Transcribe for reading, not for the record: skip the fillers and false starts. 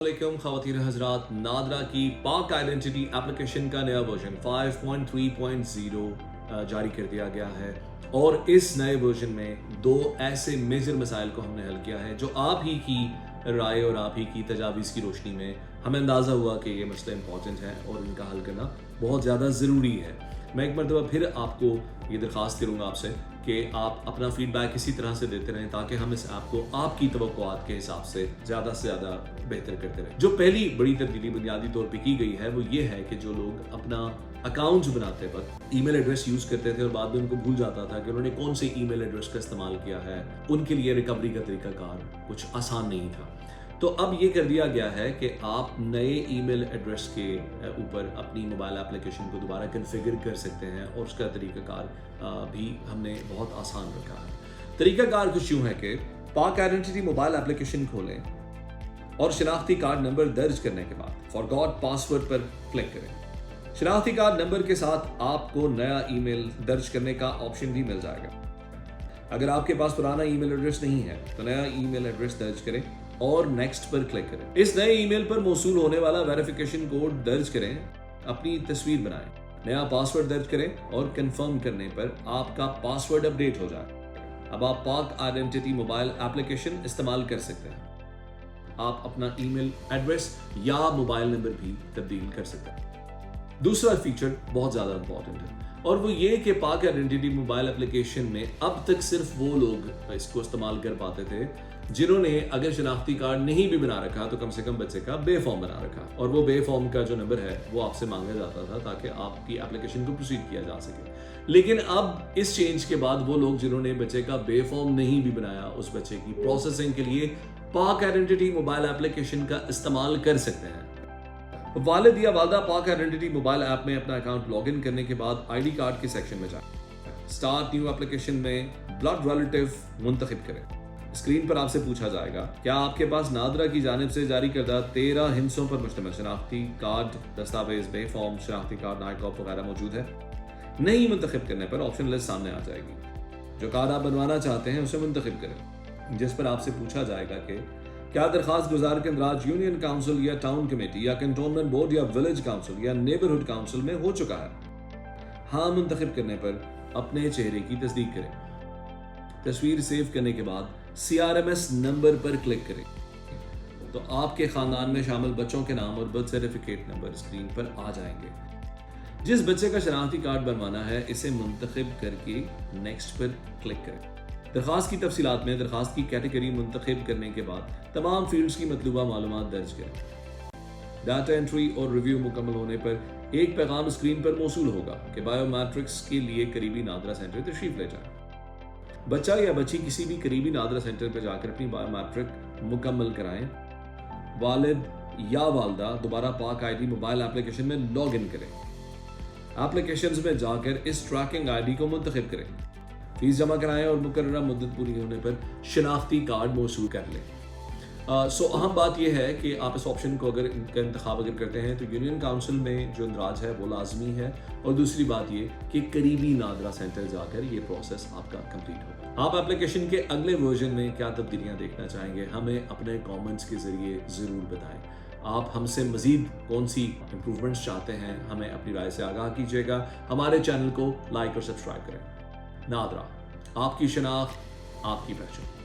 वालेकुम ख़वातीन हज़रात, नादरा की पाक आइडेंटिटी एप्लीकेशन का नया वर्जन 5.3.0 जारी कर दिया गया है और इस नए वर्जन में दो ऐसे मेजर मसाइल को हमने हल किया है जो आप ही की राय और आप ही की तजावीज़ की रोशनी में हमें अंदाज़ा हुआ कि ये मसला इंपॉर्टेंट है और इनका हल करना बहुत ज़्यादा ज़रूरी है। मैं एक मरतबा फिर आपको ये दरख्वास्त करूँगा आपसे कि आप अपना फीडबैक इसी तरह से देते रहें ताकि हम इस ऐप को आपकी तवक्कुआत के हिसाब से ज़्यादा बेहतर करते रहें। जो पहली बड़ी तब्दीली बुनियादी तौर पे की गई है वो ये है कि जो लोग अपना अकाउंट बनाते वक्त ईमेल एड्रेस यूज़ करते थे और बाद में उनको भूल जाता था कि उन्होंने कौन से ईमेल एड्रेस का इस्तेमाल किया है, उनके लिए रिकवरी का तरीकाकार कुछ आसान नहीं था। तो अब ये कर दिया गया है कि आप नए ईमेल एड्रेस के ऊपर अपनी मोबाइल एप्लीकेशन को दोबारा कन्फिगर कर सकते हैं और उसका तरीकाकार भी हमने बहुत आसान रखा है। तरीकाकार कुछ यूँ है कि पाक आइडेंटिटी मोबाइल एप्लीकेशन खोलें और शनाख्ती कार्ड नंबर दर्ज करने के बाद फॉरगॉट पासवर्ड पर क्लिक करें। शनाख्ती कार्ड नंबर के साथ आपको नया ईमेल दर्ज करने का ऑप्शन भी मिल जाएगा। अगर आपके पास पुराना ईमेल एड्रेस नहीं है तो नया ईमेल एड्रेस दर्ज करें और नेक्स्ट पर क्लिक करें। इस नए ईमेल पर मौसूल होने वाला वेरिफिकेशन कोड दर्ज करें, अपनी तस्वीर बनाएं, नया पासवर्ड दर्ज करें और कंफर्म करने पर आपका पासवर्ड अपडेट हो जाए। अब आप पाक आइडेंटिटी मोबाइल एप्लीकेशन इस्तेमाल कर सकते हैं। आप अपना ईमेल एड्रेस या मोबाइल नंबर भी तब्दील कर सकते हैं। दूसरा फीचर बहुत ज़्यादा इंपॉर्टेंट है और वो ये कि पाक आइडेंटिटी मोबाइल एप्लीकेशन में अब तक सिर्फ वो लोग इसको इस्तेमाल कर पाते थे जिन्होंने अगर शनाख्ती कार्ड नहीं भी बना रखा तो कम से कम बच्चे का बे फॉर्म बना रखा, और वो बे फॉर्म का जो नंबर है वो आपसे मांगा जाता था ताकि आपकी एप्लीकेशन को प्रोसीड किया जा सके। लेकिन अब इस चेंज के बाद वो लोग जिन्होंने बच्चे का बे फॉर्म नहीं भी बनाया उस बच्चे की प्रोसेसिंग के लिए पाक आइडेंटिटी मोबाइल एप्लीकेशन का इस्तेमाल कर सकते हैं। वालिद या वालदा पाक आइडेंटिटी मोबाइल ऐप में अपना अकाउंट लॉगिन करने के बाद आईडी कार्ड के सेक्शन में जाएं। स्टार्ट न्यू एप्लीकेशन में ब्लड रिलेटिव मुंतखब करें। स्क्रीन पर आपसे पूछा जाएगा क्या आपके पास नादरा की जानिब से जारी करदा 13 हिस्सों पर मुश्तमिल शनाख्ती कार्ड, दस्तावेज, बे फॉर्म, शनाख्ती कार्ड, नाइट कॉप वगैरह मौजूद है। नहीं मुंतखब करने पर ऑप्शन लिस्ट सामने आ जाएगी। जो कार्ड आप बनवाना चाहते हैं उसे मुंतखब करें, जिस पर आपसे पूछा जाएगा कि क्या दरखास्त गुजार के अंदराज यूनियन काउंसिल या टाउन कमेटी या कंटोनमेंट बोर्ड या विलेज काउंसिल या नेबरहुड काउंसिल में हो चुका है। हाँ मुंतखब करने पर अपने चेहरे की तस्दीक करें। तस्वीर सेव करने के बाद CRMS नंबर पर क्लिक करें तो आपके खानदान में शामिल बच्चों के नाम और बर्थ सर्टिफिकेट नंबर स्क्रीन पर आ जाएंगे। जिस बच्चे का शनाख्ती कार्ड बनवाना है इसे मुंतखब करके नेक्स्ट पर क्लिक करें। दरखास्त की तफसीलात में दरखास्त की कैटेगरी मुंतखब करने के बाद तमाम फील्ड्स की मतलूबा मालूमात दर्ज करें। डाटा एंट्री और रिव्यू मुकम्मल होने पर एक पैगाम स्क्रीन पर मौसूल होगा कि बायोमेट्रिक्स के लिए करीबी नादरा सेंटर तशरीफ ले जाएं। बच्चा या बच्ची किसी भी करीबी नादरा सेंटर पर जाकर अपनी बायोमेट्रिक मुकम्मल कराएं। वालिद या वालदा दोबारा पाक आईडी मोबाइल एप्लीकेशन में लॉग इन करें। एप्लीकेशंस में जाकर इस ट्रैकिंग आईडी को मुंतखब करें, फीस जमा कराएं और मुकर्ररा मुद्दत पूरी होने पर शनाख्ती कार्ड मौसूल कर लें। सो अहम बात यह है कि आप इस ऑप्शन को अगर इनका इंतखाब अगर करते हैं तो यूनियन काउंसिल में जो इंदराज है वो लाजमी है, और दूसरी बात ये कि करीबी नादरा सेंटर जाकर ये प्रोसेस आपका कंप्लीट होगा। आप एप्लीकेशन के अगले वर्जन में क्या तब्दीलियां देखना चाहेंगे हमें अपने कमेंट्स के जरिए ज़रूर बताएं। आप हमसे मज़ीद कौन सी इंप्रूवमेंट्स चाहते हैं हमें अपनी राय से आगाह कीजिएगा। हमारे चैनल को लाइक और सब्सक्राइब करें। नादरा, आपकी शनाख्त, आपकी पहचान।